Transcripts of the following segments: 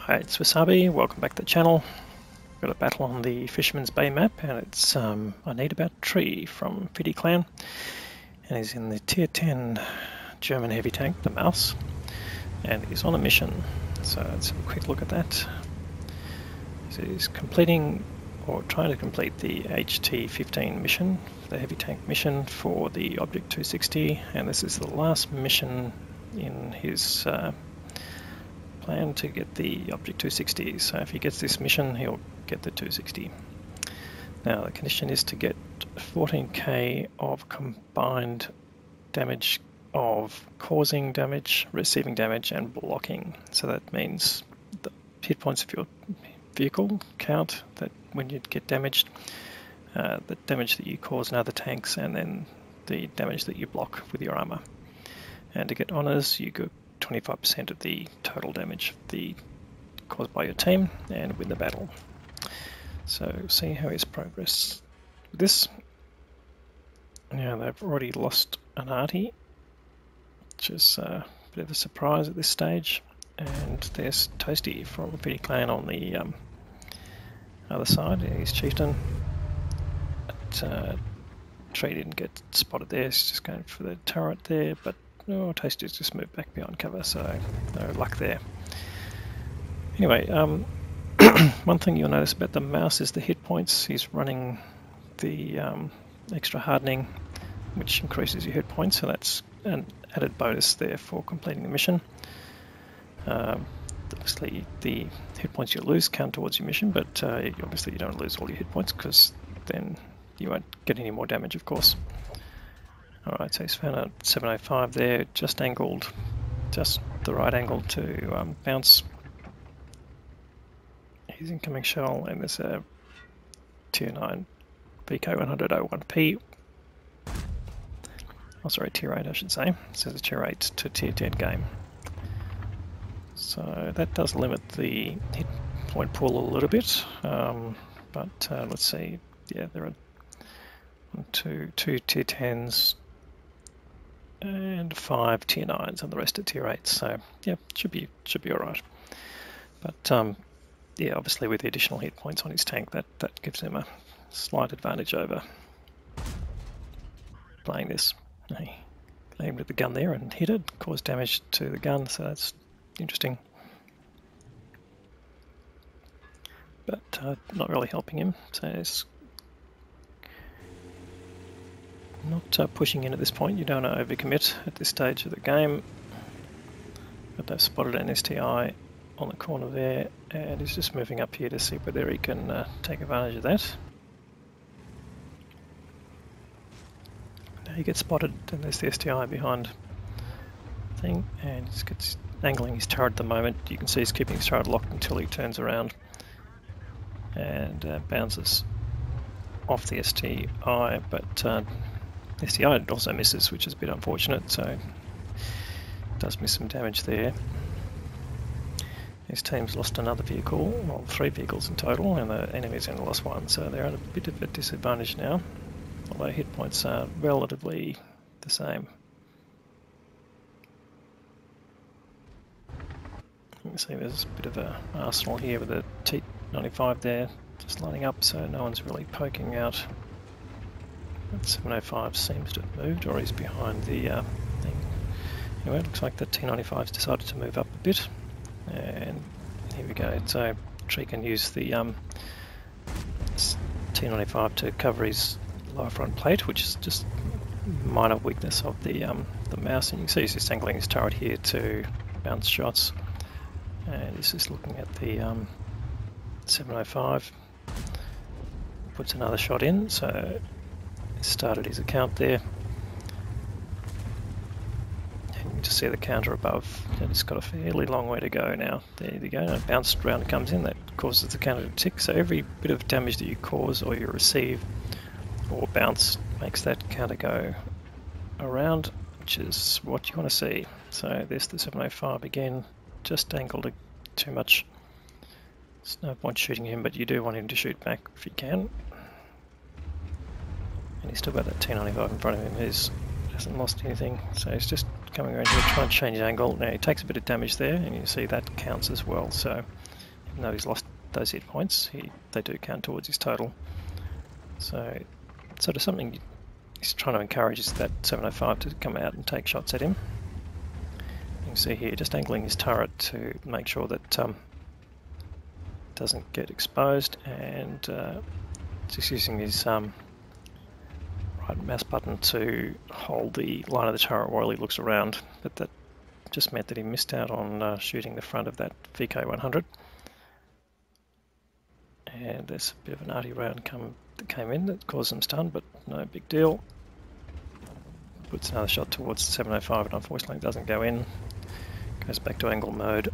Hi, it's Wasabi. Welcome back to the channel. We've got a battle on the Fisherman's Bay map, and it's I need about tree from Fiddy Clan, and he's in the tier 10 German heavy tank, the Mouse, and he's on a mission. So let's have a quick look at that. So he's completing or trying to complete the HT-15 mission, the heavy tank mission for the Object 260, and this is the last mission in his plan to get the Object 260. So if he gets this mission, he'll get the 260. Now the condition is to get 14k of combined damage of causing damage, receiving damage, and blocking. So that means the hit points of your vehicle count, that when you get damaged, the damage that you cause in other tanks, and then the damage that you block with your armor. And to get honors, you go 25% of the total damage caused by your team and win the battle. So see how his progress with this. Now they've already lost an arty, which is a bit of a surprise at this stage, and there's Toasty from Fiddy Clan on the other side. He's chieftain. But, Tree didn't get spotted there, he's just going for the turret there, but Toasty's just moved back behind cover, so no luck there. Anyway, one thing you'll notice about the Mouse is the hit points. He's running the extra hardening, which increases your hit points, so that's an added bonus there for completing the mission. Obviously the hit points you lose count towards your mission, but obviously you don't lose all your hit points, because then you won't get any more damage, of course. Alright, so he's found a 705 there, just angled, just the right angle to bounce his incoming shell, and there's a tier 9 VK100-01P. Oh, sorry, tier 8 I should say. So it's a tier 8 to tier 10 game. So that does limit the hit point pool a little bit, but let's see, yeah, there are two tier 10s, and 5 tier 9s, and the rest are tier 8s, so yeah, should be alright. But yeah, obviously with the additional hit points on his tank, that gives him a slight advantage over playing this. He aimed at the gun there and hit it, caused damage to the gun, so that's interesting. But not really helping him, so it's not pushing in at this point. You don't want to overcommit at this stage of the game. But they've spotted an STI on the corner there, and he's just moving up here to see whether he can take advantage of that. Now he gets spotted, and there's the STI behind the thing, and he's angling his turret at the moment. You can see he's keeping his turret locked until he turns around and bounces off the STI, but STI also misses, which is a bit unfortunate, so it does miss some damage there. His team's lost another vehicle, well, 3 vehicles in total, and the enemy's only lost 1, so they're at a bit of a disadvantage now, although hit points are relatively the same. You can see there's a bit of an arsenal here with a T95 there, just lining up, so no one's really poking out. That 705 seems to have moved, or he's behind the thing. Anyway, it looks like the T95's decided to move up a bit, and here we go. So Tree can use the T95 to cover his lower front plate, which is just a minor weakness of the Mouse, and you can see he's just angling his turret here to bounce shots, and he's just looking at the 705, puts another shot in, so started his account there, and you can just see the counter above, and it's got a fairly long way to go now. There you go, and a bounced round comes in, that causes the counter to tick, so every bit of damage that you cause or you receive or bounce makes that counter go around, which is what you want to see. So there's the 705 again, just angled too much. There's no point shooting him, but you do want him to shoot back if you can. And he's still got that T95 in front of him, he hasn't lost anything, so he's just coming around here trying to change angle. Now he takes a bit of damage there, and you see that counts as well, so even though he's lost those hit points, they do count towards his total. So sort of something he's trying to encourage is that 705 to come out and take shots at him. You can see here just angling his turret to make sure that doesn't get exposed, and just using his right mouse button to hold the line of the turret while he looks around, but that just meant that he missed out on shooting the front of that VK100. And there's a bit of an arty round that came in that caused some stun, but no big deal. Puts another shot towards the 705 and unfortunately it doesn't go in. Goes back to angle mode.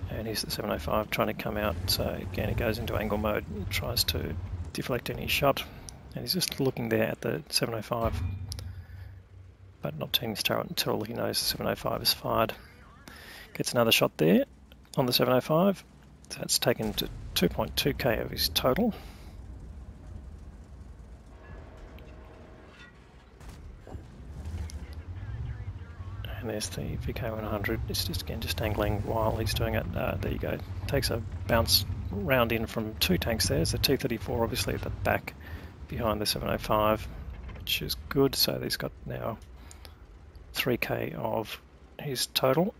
And here's the 705 trying to come out, so again he goes into angle mode and tries to deflect any shot. And he's just looking there at the 705, but not turning his turret until he knows the 705 is fired. Gets another shot there on the 705, so that's taken to 2.2k of his total. And there's the VK100, it's just angling while he's doing it. There you go, takes a bounce round in from 2 tanks there. There's the T-34 obviously at the back behind the 705, which is good, so he's got now 3k of his total.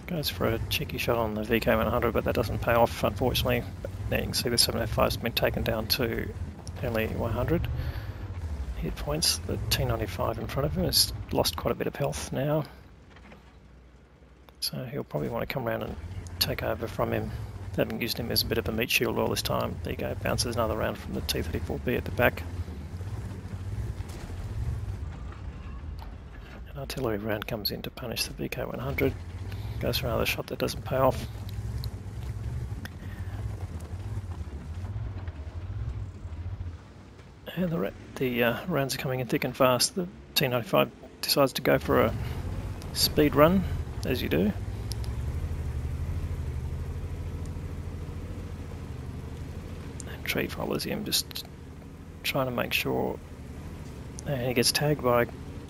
Goes for a cheeky shot on the VK100, but that doesn't pay off unfortunately. But now you can see the 705 has been taken down to only 100 hit points. The T95 in front of him has lost quite a bit of health now, so he'll probably want to come around and take over from him, having used him as a bit of a meat shield all this time. There you go, bounces another round from the T-34B at the back. An artillery round comes in to punish the VK100. Goes for another shot that doesn't pay off. And the rounds are coming in thick and fast. The T-95 decides to go for a speed run, as you do. And Tree follows him, just trying to make sure. And he gets tagged by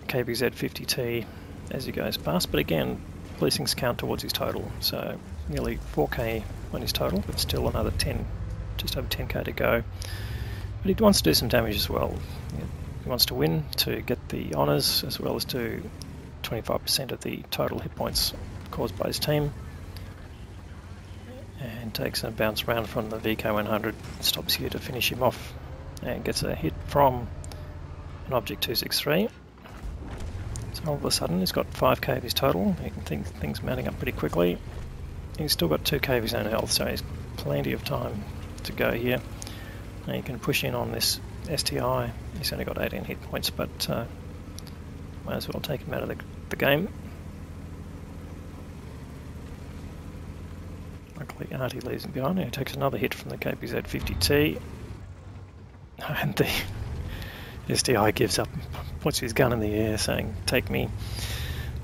KBZ-50T as he goes past, but again, these things count towards his total, so nearly 4k on his total, but still another 10, just over 10k to go. But he wants to do some damage as well. He wants to win to get the honours, as well as do 25% of the total hit points caused by his team. And takes a bounce round from the VK100, stops here to finish him off, and gets a hit from an Object 263. So all of a sudden he's got 5k of his total. You can think things mounting up pretty quickly. He's still got 2k of his own health, so he's plenty of time to go here. Now you can push in on this STI. He's only got 18 hit points, but might as well take him out of the game. Luckily Artie leaves him behind. He takes another hit from the KBZ-50T. And the STI gives up, puts his gun in the air saying, "Take me."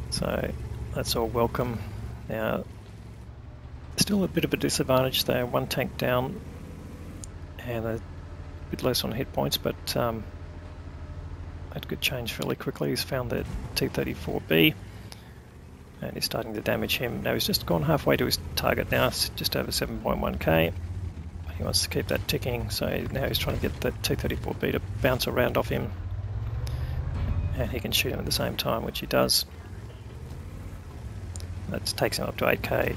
So that's all welcome. Now, still a bit of a disadvantage there, 1 tank down and a bit less on hit points, but that could change fairly quickly. He's found the T-34B and he's starting to damage him. Now he's just gone halfway to his target now, it's just over 7.1k. He wants to keep that ticking, so now he's trying to get the T-34B to bounce around off him, and he can shoot him at the same time, which he does. That takes him up to 8k.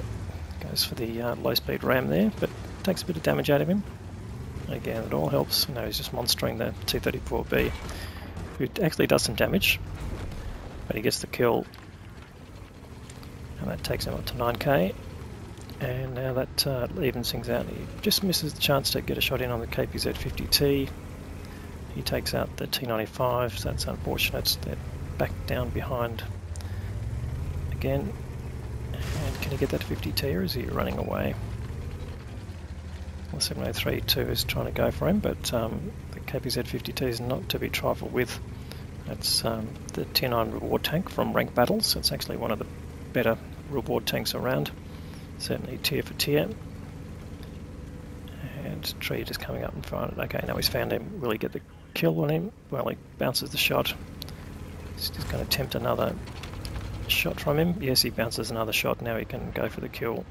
Goes for the low speed ram there, but takes a bit of damage out of him. Again, it all helps. You know, he's just monstering the T-34B, who actually does some damage, but he gets the kill, and that takes him up to 9k. And now that evens things out. He just misses the chance to get a shot in on the KBZ-50T. He takes out the T-95, so that's unfortunate. They're back down behind again. And can he get that 50T, or is he running away? Well, 703 too is trying to go for him, but the KBZ-50T is not to be trifled with. That's the Tier 9 reward tank from Rank Battles. It's actually one of the better reward tanks around. Certainly tier for tier. And Tree just coming up and find it. Okay, now he's found him. Will he get the kill on him? Well, he bounces the shot. He's just going to attempt another shot from him. Yes, he bounces another shot. Now he can go for the kill.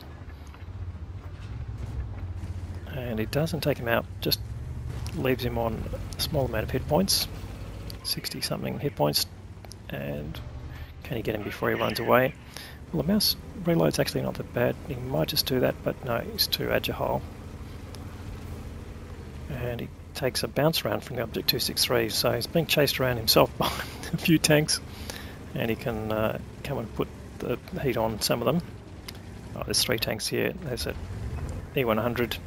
And he doesn't take him out, just leaves him on a small amount of hit points, 60 something hit points. And can he get him before he runs away? Well, the mouse reload's actually not that bad. He might just do that, but no, he's too agile. And he takes a bounce round from the Object 263, so he's being chased around himself by a few tanks, and he can come and put the heat on some of them. Oh, there's 3 tanks here. There's an E100,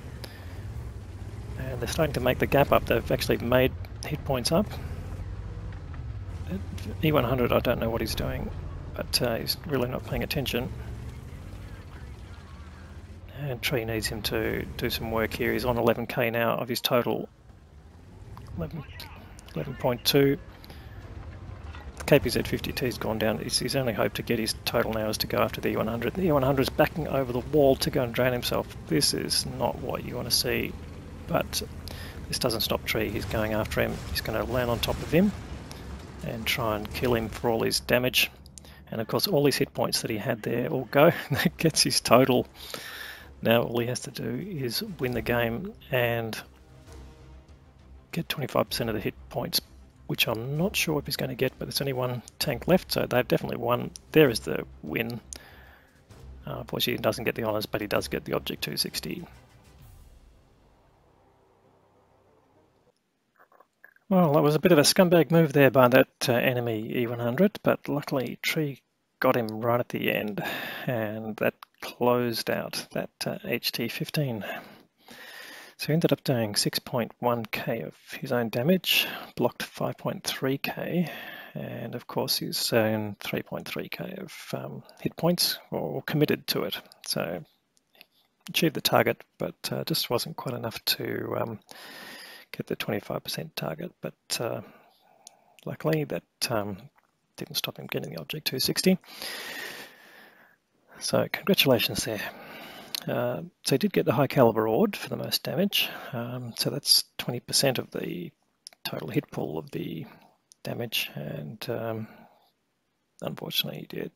and they're starting to make the gap up. They've actually made hit points up. E100, I don't know what he's doing, but he's really not paying attention. And Tree needs him to do some work here. He's on 11k now of his total 11.2. The KPZ 50T's gone down. His only hope to get his total now is to go after the E100. The E100 is backing over the wall to go and drown himself. This is not what you want to see, but this doesn't stop Tree. He's going after him. He's going to land on top of him and try and kill him for all his damage. And of course all his hit points that he had there all go. That gets his total. Now all he has to do is win the game and get 25% of the hit points, which I'm not sure if he's going to get, but there's only 1 tank left, so they've definitely won. There is the win. Unfortunately he doesn't get the honours, but he does get the Object 260. Well, that was a bit of a scumbag move there by that enemy E100, but luckily Tree got him right at the end, and that closed out that HT-15. So he ended up doing 6.1k of his own damage, blocked 5.3k, and of course he's own 3.3k of hit points, or committed to it. So achieved the target, but just wasn't quite enough to get the 25% target, but luckily that didn't stop him getting the Object 260. So congratulations there. So he did get the high caliber award for the most damage, so that's 20% of the total hit pool of the damage, and unfortunately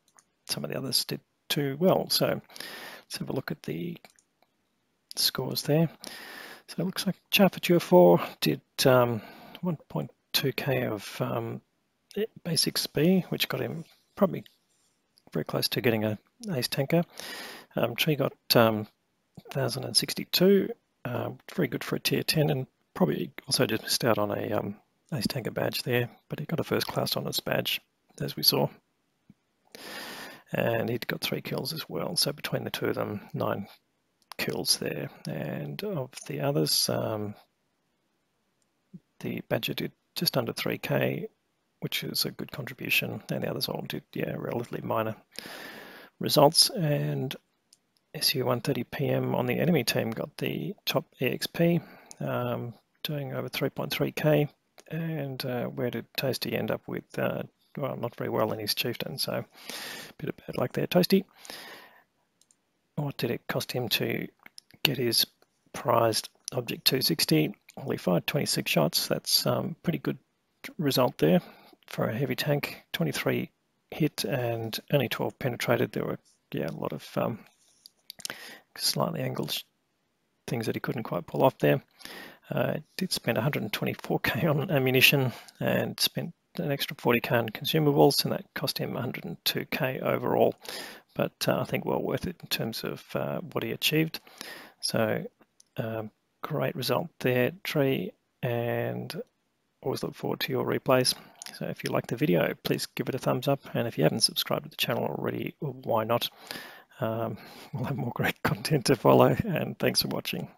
some of the others did too well. So let's have a look at the scores there. So it looks like Charfature 4 did 1.2k of basic speed, which got him probably very close to getting an ace tanker. Tree got 1062, very good for a tier 10, and probably also just missed out on a ace tanker badge there, but he got a first class honours badge, as we saw. And he'd got 3 kills as well, so between the two of them, 9 kills there. And of the others, the Badger did just under 3k, which is a good contribution, and the others all did, relatively minor results. And SU-130PM on the enemy team got the top EXP, doing over 3.3k. And where did Toasty end up with? Well, not very well in his chieftain, so a bit of bad luck there, Toasty. What did it cost him to get his prized Object 260? Well, he fired 26 shots. That's pretty good result there for a heavy tank. 23 hit and only 12 penetrated. There were a lot of slightly angled things that he couldn't quite pull off there. Did spend 124k on ammunition and spent an extra 40k on consumables, and that cost him 102k overall, but I think well worth it in terms of what he achieved. So great result there, Tree, and always look forward to your replays. So if you like the video, please give it a thumbs up, and if you haven't subscribed to the channel already, why not? We'll have more great content to follow, and thanks for watching.